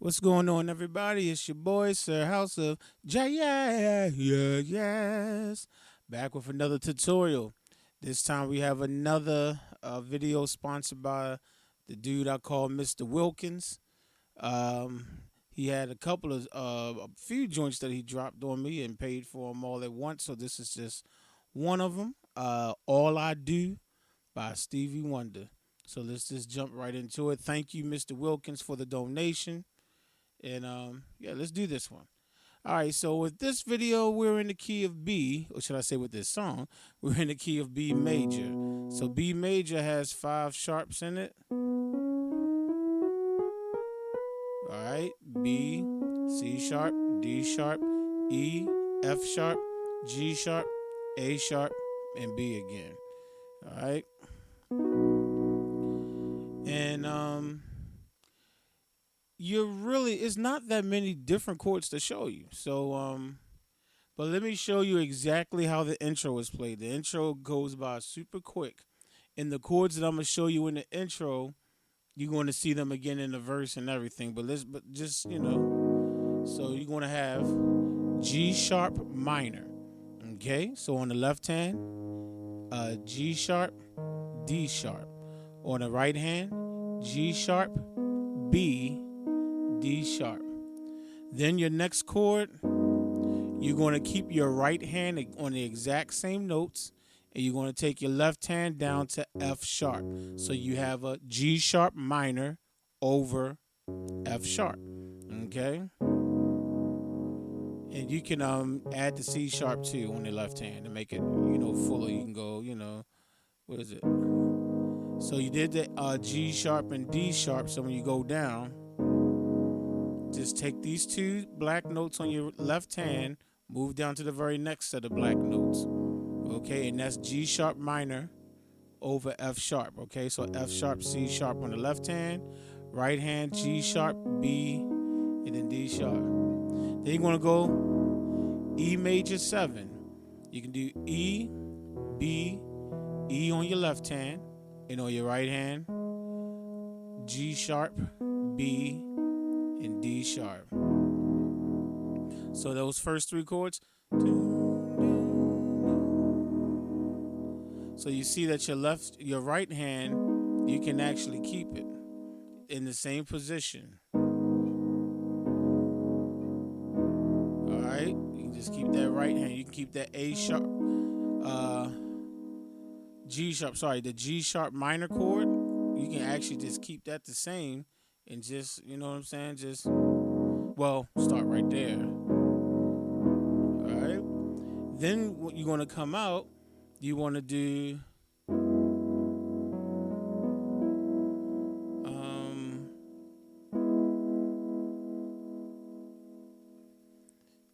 What's going on, everybody? It's your boy, Sir House of Yes. Back with another tutorial. This time we have another video sponsored by the dude I call Mr. Wilkins. Um, he had a few joints that he dropped on me and paid for them all at once. So this is just one of them. All I Do by Stevie Wonder. So let's just jump right into it. Thank you, Mr. Wilkins, for the donation. And yeah, let's do this one. All right, so with this video, we're in the key of B, or should I say with this song, we're in the key of B major. So B major has 5 sharps in it. All right, B, C sharp, D sharp, E, F sharp, G sharp, A sharp, and B again. All right. And it's not that many different chords to show you. So but let me show you exactly how the intro is played. The intro goes by super quick. And the chords that I'm gonna show you in the intro, you're gonna see them again in the verse and everything. But just so you're gonna have G sharp minor. Okay, so on the left hand, G sharp, D sharp. On the right hand, G sharp, B, D sharp. Then your next chord, you're going to keep your right hand on the exact same notes, and you're going to take your left hand down to F sharp. So you have a G sharp minor over F sharp. Okay? And you can add the C sharp too on the left hand to make it, fuller. You can go, what is it? So you did the G sharp and D sharp. So when you go down, just take these 2 black notes on your left hand, move down to the very next set of black notes. Okay, and that's G sharp minor over F sharp. Okay, so F sharp, C sharp on the left hand, right hand, G sharp, B, and then D sharp. Then you're going to go E major 7. You can do E, B, E on your left hand, and on your right hand, G sharp, B, and D sharp. So those first 3 chords. So you see that your right hand, you can actually keep it in the same position. All right, you can just keep that right hand. You can keep that A sharp, G sharp. Sorry, the G sharp minor chord. You can actually just keep that the same, and just what I'm saying. Start right there. All right. Then what you're gonna come out. You want to do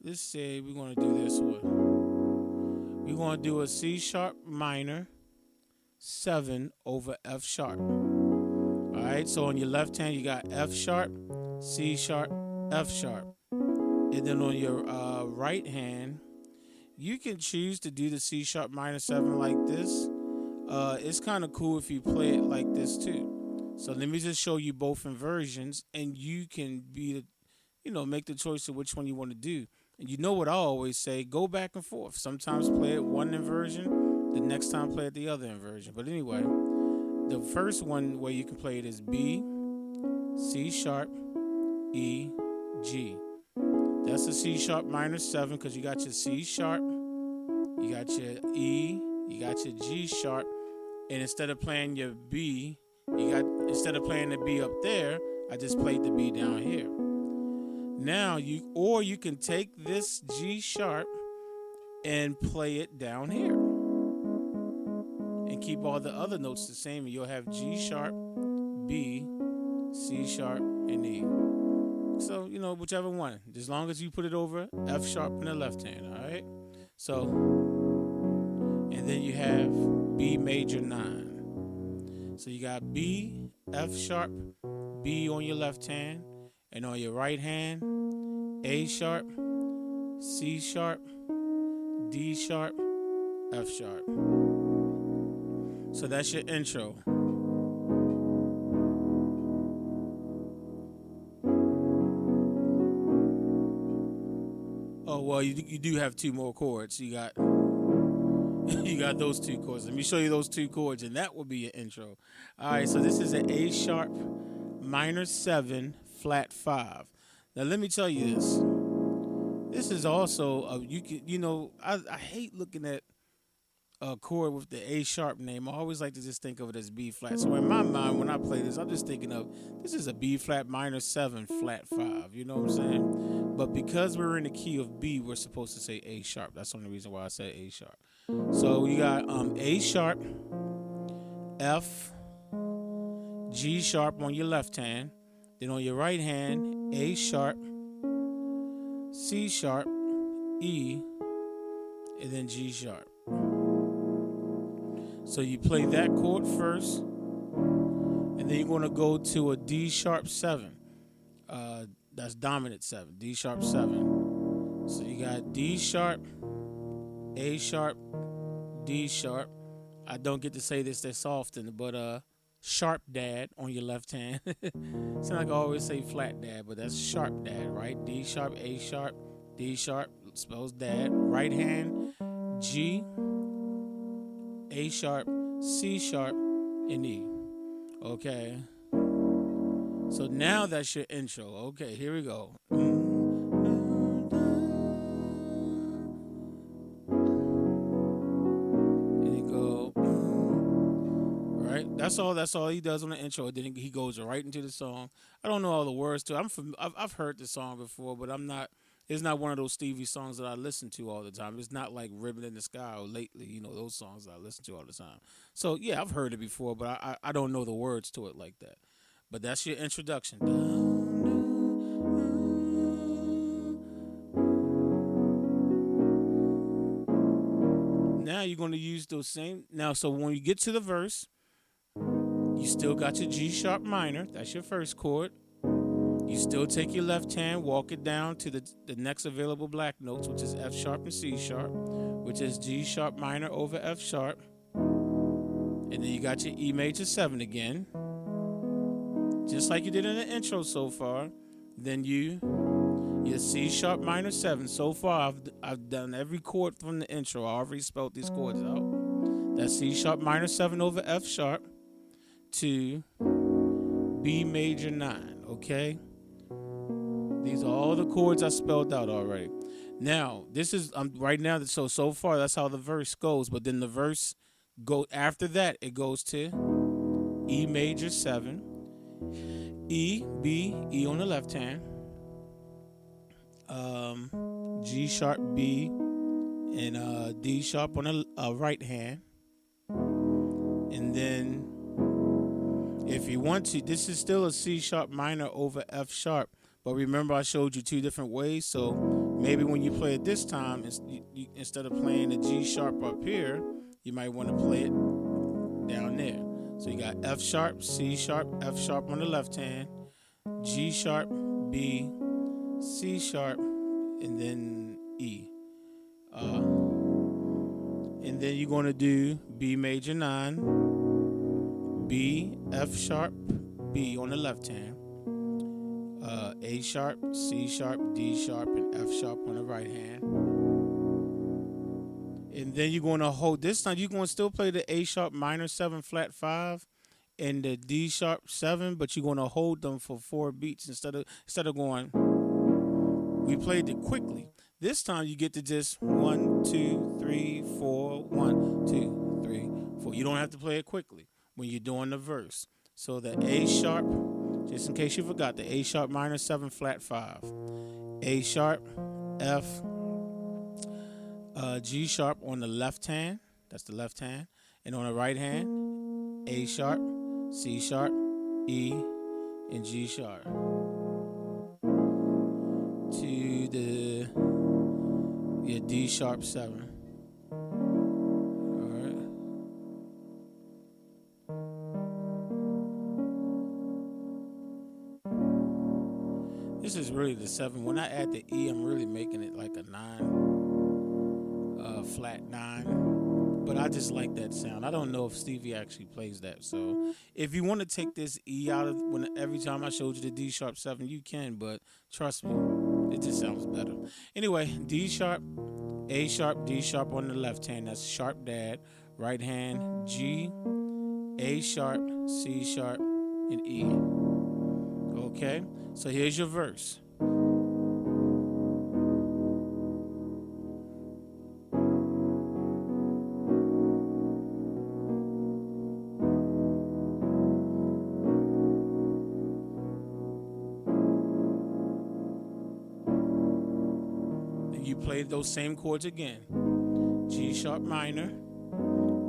let's say we're going to do this one. We're going to do a C sharp minor 7 over F sharp. All right, so on your left hand you got F sharp, C sharp, F sharp. And then on your right hand, you can choose to do the C sharp minor 7 like this. It's kind of cool if you play it like this too. So let me just show you both inversions, and you can make the choice of which one you want to do. And you know what I always say, go back and forth. Sometimes play it one inversion, the next time play it the other inversion. But anyway, the first one way you can play it is B, C sharp, E, G. That's a C sharp minor 7 because you got your C sharp, you got your E, you got your G sharp, and instead of playing your B, instead of playing the B up there, I just played the B down here. Now you can take this G sharp and play it down here, and keep all the other notes the same, and you'll have G sharp, B, C sharp, and E. So, whichever one. As long as you put it over F sharp in the left hand, all right? So, and then you have B major 9. So you got B, F sharp, B on your left hand, and on your right hand, A sharp, C sharp, D sharp, F sharp. So that's your intro. Oh well, you do have two more chords. You got you got those two chords. Let me show you those two chords, and that will be your intro. All right, so this is an A sharp minor 7 flat 5. Now let me tell you this. This is also I hate looking at a chord with the A sharp name. I always like to just think of it as B flat. So in my mind, when I play this, I'm just thinking of this is a B flat minor 7 flat 5. You know what I'm saying? But because we're in the key of B, we're supposed to say A sharp. That's the only reason why I said A sharp. So you got A sharp, F, G sharp on your left hand. Then on your right hand, A sharp, C sharp, E, and then G sharp. So you play that chord first, and then you're going to go to a D sharp 7. That's dominant 7, D sharp 7. So you got D sharp, A sharp, D sharp. I don't get to say this this often, but sharp dad on your left hand. Sound like I always say flat dad, but that's sharp dad, right? D sharp, A sharp, D sharp spells dad. Right hand, G, A sharp, C sharp, and E. Okay. So now that's your intro. Okay, here we go. And you go, right? That's all he does on the intro. Then he goes right into the song. I don't know all the words to it. I've heard the song before, but it's not one of those Stevie songs that I listen to all the time. It's not like Ribbon in the Sky or Lately, those songs that I listen to all the time. So, yeah, I've heard it before, but I don't know the words to it like that. But that's your introduction. Now you're going to use those same. Now, so when you get to the verse, you still got your G sharp minor. That's your first chord. You still take your left hand, walk it down to the next available black notes, which is F sharp and C sharp, which is G sharp minor over F sharp. And then you got your E major 7 again, just like you did in the intro so far. Then your C sharp minor 7. So far, I've done every chord from the intro. I already spelled these chords out. That's C sharp minor 7 over F sharp to B major 9, okay? These are all the chords I spelled out already. Now, this is right now. So far, that's how the verse goes. But then the verse after that. It goes to E major 7, E, B, E on the left hand, G sharp B, and D sharp on the right hand. And then, if you want to, this is still a C sharp minor over F sharp. But remember, I showed you two different ways. So maybe when you play it this time, instead of playing the G sharp up here, you might want to play it down there. So you got F sharp, C sharp, F sharp on the left hand, G sharp, B, C sharp, and then E. And then you're going to do B major 9, B, F sharp, B on the left hand, A sharp, C sharp, D sharp, and F sharp on the right hand. And then you're going to hold, this time you're going to still play the A sharp minor 7 flat 5 and the D sharp 7, but you're going to hold them for 4 beats instead of going, we played it quickly. This time you get to just 1, 2, 3, 4, 1, 2, 3, 4. You don't have to play it quickly when you're doing the verse. So the A sharp, just in case you forgot, the A sharp minor 7 flat 5, A sharp, F, G sharp on the left hand, that's the left hand, and on the right hand, A sharp, C sharp, E, and G sharp to your D sharp 7. All right. This is really the 7. When I add the E, I'm really making it like a 9, flat 9. But I just like that sound. I don't know if Stevie actually plays that. So if you want to take this E out of every time I showed you the D sharp 7, you can. But trust me, It just sounds better. Anyway, D sharp, A sharp, D sharp on the left hand. That's sharp dad. Right hand, G, A sharp, C sharp, and E. Okay? So here's your verse. And you play those same chords again. G sharp minor,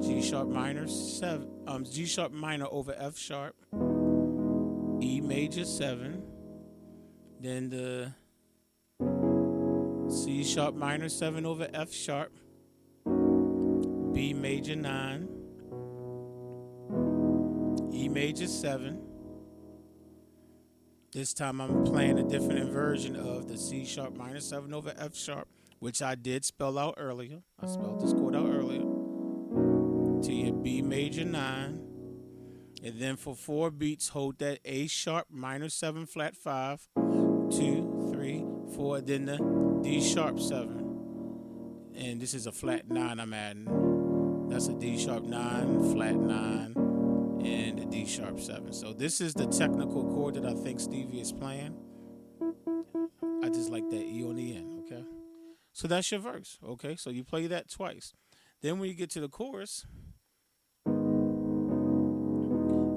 G sharp minor 7, G sharp minor over F sharp, E major 7, then the C sharp minor 7 over F sharp, B major 9, E major 7. This time I'm playing a different inversion of the C sharp minor 7 over F sharp, which I did spell out earlier. I spelled this chord out earlier. To your B major 9. And then for 4 beats, hold that A sharp minor 7 flat 5, 2, 3, 4, then the D sharp 7. And this is a flat 9 I'm adding. That's a D sharp 9, flat 9, and a D sharp 7. So this is the technical chord that I think Stevie is playing. I just like that E on the end, okay? So that's your verse, okay? So you play that twice. Then when you get to the chorus,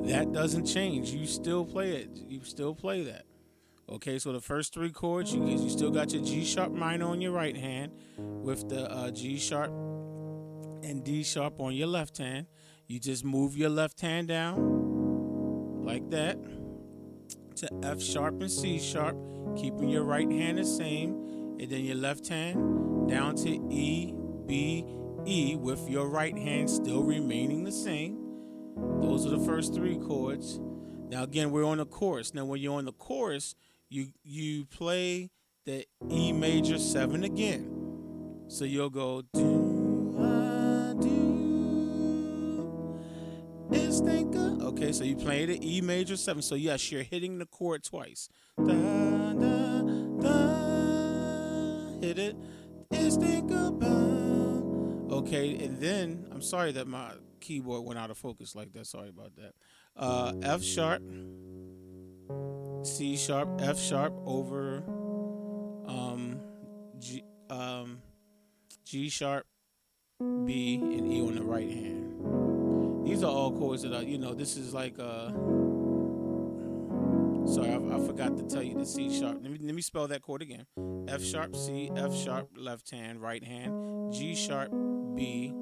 that doesn't change. You still play it. You still play that. Okay, so the first 3 chords, you still got your G sharp minor on your right hand with the G sharp and D sharp on your left hand. You just move your left hand down like that to F sharp and C sharp, keeping your right hand the same, and then your left hand down to E, B, E with your right hand still remaining the same. Those are the first 3 chords. Now again, we're on the chorus. Now when you're on the chorus, you play the E major 7 again. So you'll go do I do is think of. Okay, so you play the E major 7. So yes, you're hitting the chord twice. Da da da. Hit it. Is think about. Okay, and then I'm sorry that my keyboard went out of focus like that. Sorry about that. F sharp, C sharp, F sharp over G, G sharp, B, and E on the right hand. These are all chords that this is like sorry, I forgot to tell you the C sharp. Let me spell that chord again. F sharp, C, F sharp, left hand, right hand, G sharp, B,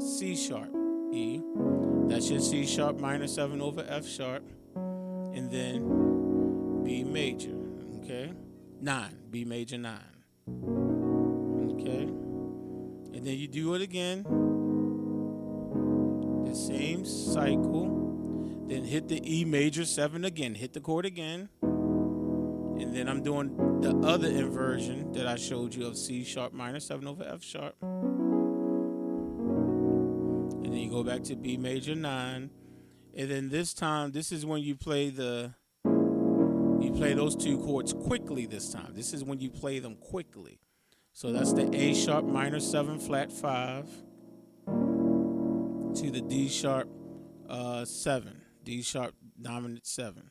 C sharp, E. That's your C sharp minor 7 over F sharp. And then B major, okay? 9, B major 9. Okay? And then you do it again. The same cycle. Then hit the E major 7 again. Hit the chord again. And then I'm doing the other inversion that I showed you of C sharp minor 7 over F sharp. And then you go back to B major 9. And then this time, this is when you play those 2 chords quickly this time. This is when you play them quickly. So that's the A sharp minor 7 flat 5 to the D sharp 7. D sharp dominant 7.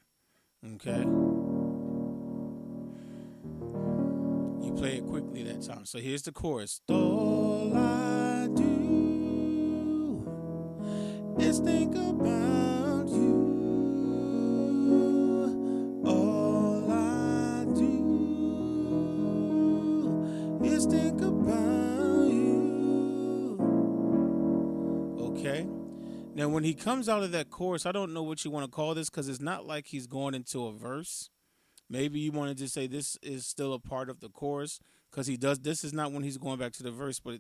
Okay? You play it quickly that time. So here's the chorus. All I do is think about you. All I do is think about you. Okay? Now, when he comes out of that chorus, I don't know what you want to call this because it's not like he's going into a verse. Maybe you wanted to say this is still a part of the chorus because he does. This is not when he's going back to the verse, but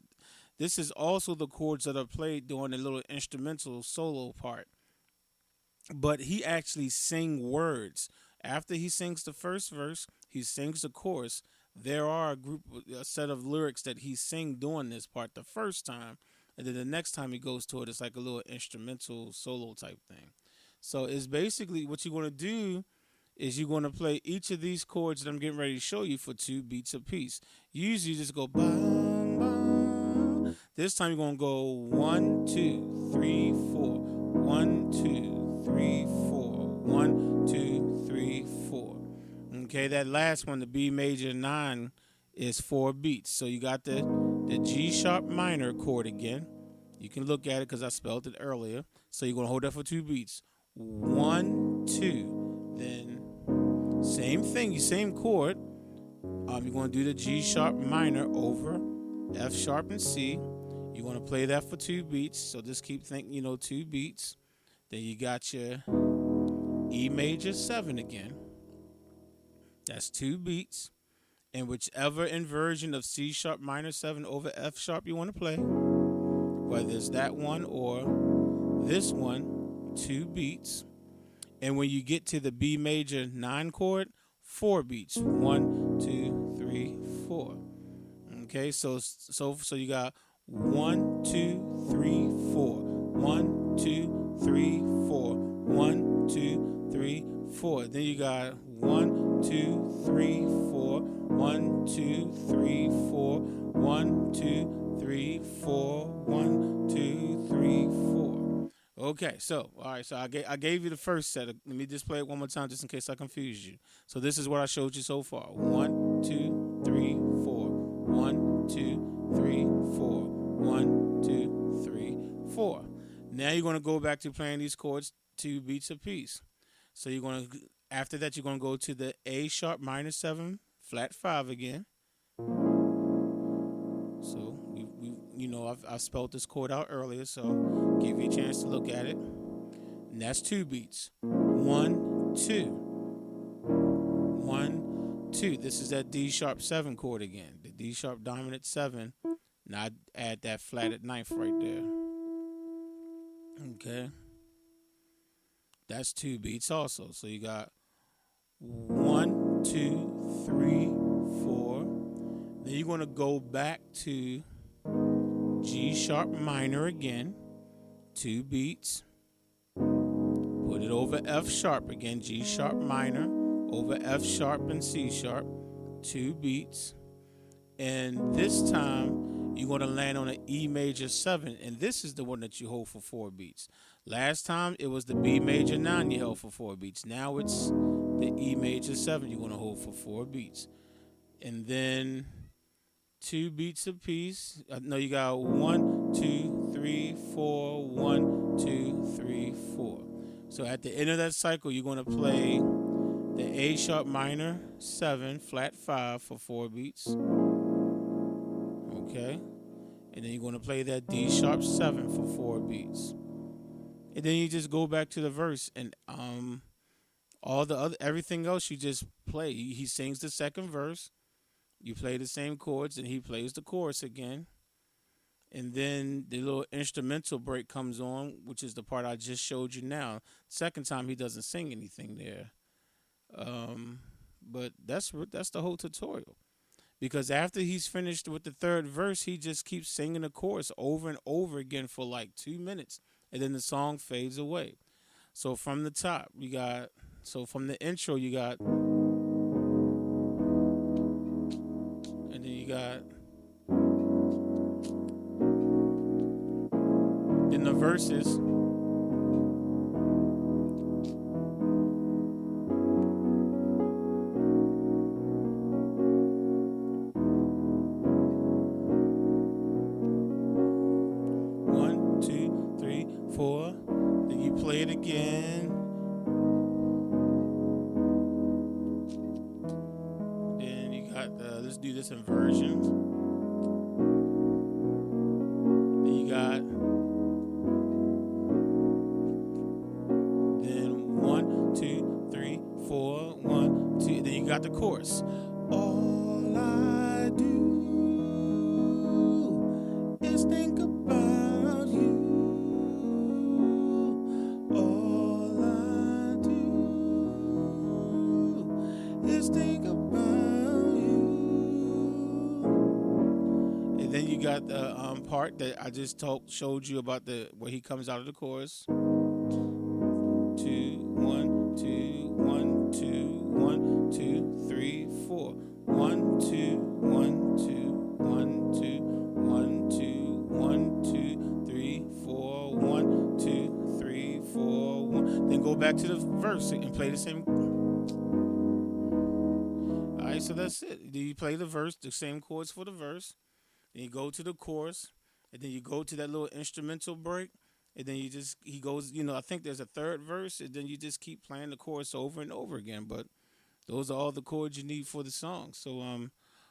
this is also the chords that are played during the little instrumental solo part. But he actually sings words. After he sings the first verse, he sings the chorus. There are a set of lyrics that he sings during this part the first time. And then the next time he goes to it, it's like a little instrumental solo type thing. So it's basically what you want to do is you're going to play each of these chords that I'm getting ready to show you for 2 beats apiece. Usually you just go bum, bum. This time you're going to go 1, 2, 3, 4. 1, 2, 3, 4. 1, 2, 3, 4. Okay, that last one, the B major 9, is 4 beats. So you got the G sharp minor chord again. You can look at it because I spelled it earlier. So you're going to hold that for 2 beats. 1, 2. Then same thing, same chord. You're going to do the G sharp minor over F sharp and C. You're going to play that for 2 beats. So just keep thinking, 2 beats. Then you got your E major 7 again. That's 2 beats. And whichever inversion of C sharp minor 7 over F sharp you want to play, whether it's that one or this one, 2 beats. And when you get to the B major 9 chord, 4 beats. 1, 2, 3, 4. Okay, so you got 1, 2, 3, 4. 1, 2, 3, 4. 1, 2, 3, 4. Then you got 1, 2, 3, 4. 1, 2, 3, 4. 1, 2, 3, 4. 1, 2, 3, 4. Okay, so all right, so I gave you the first set. Let me just play it one more time, just in case I confuse you. So this is what I showed you so far: 1, 2, 3, 4. 1, 2, 3, 4. 1, 2, 3, 4. Now you're gonna go back to playing these chords 2 beats apiece. So after that you're gonna go to the A sharp minor 7 flat 5 again. So I've spelled this chord out earlier, so give you a chance to look at it. And that's 2 beats. 1, 2. 1, 2. This is that D sharp 7 chord again. The D sharp dominant 7. Now I add that flatted 9th right there. Okay. That's 2 beats also. So you got 1, 2, 3, 4. Then you're going to go back to G sharp minor again, 2 beats. Put it over F sharp again, G sharp minor over F sharp and C sharp, 2 beats. And this time you're going to land on an E major 7, and this is the one that you hold for 4 beats. Last time it was the B major 9 you held for 4 beats. Now it's the E major 7 you're going to hold for 4 beats. And then 2 beats apiece. No, you got 1, 2, 3, 4. 1, 2, 3, 4. So at the end of that cycle, you're going to play the A sharp minor 7 flat 5 for 4 beats. Okay, and then you're going to play that D sharp 7 for 4 beats. And then you just go back to the verse, and everything else you just play. He sings the second verse. You play the same chords, and he plays the chorus again. And then the little instrumental break comes on, which is the part I just showed you now. Second time, he doesn't sing anything there. But that's the whole tutorial. Because after he's finished with the third verse, he just keeps singing the chorus over and over again for like 2 minutes. And then the song fades away. So from the top, from the intro, you got... And then you got... Then the verses... 4, then you play it again. Then you got let's do this inversion. Then you got 1, 2, 3, 4, 1, 2. Then you got the chorus. All I do is think about you. Think about you. And then you got the part that I just showed you about where he comes out of the chorus. 2, 1, 2, 1, 2. 1, 2, 3, 4. 1, 2, 1, 2, 1, 2, 1, 2, 1, 2, 3, 4. 1, 2, 3, 4, 1. Then go back to the verse and play the same. All right, so that's it. Then you play the verse, the same chords for the verse. Then you go to the chorus, and then you go to that little instrumental break, and then he goes. I think there's a third verse, and then you just keep playing the chorus over and over again. But those are all the chords you need for the song. So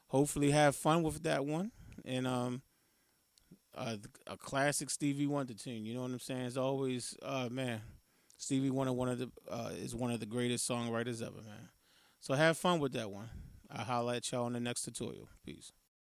hopefully have fun with that one, and a classic Stevie Wonder tune. You know what I'm saying? As always, man, Stevie Wonder is one of the greatest songwriters ever, man. So have fun with that one. I'll holla at y'all in the next tutorial. Peace.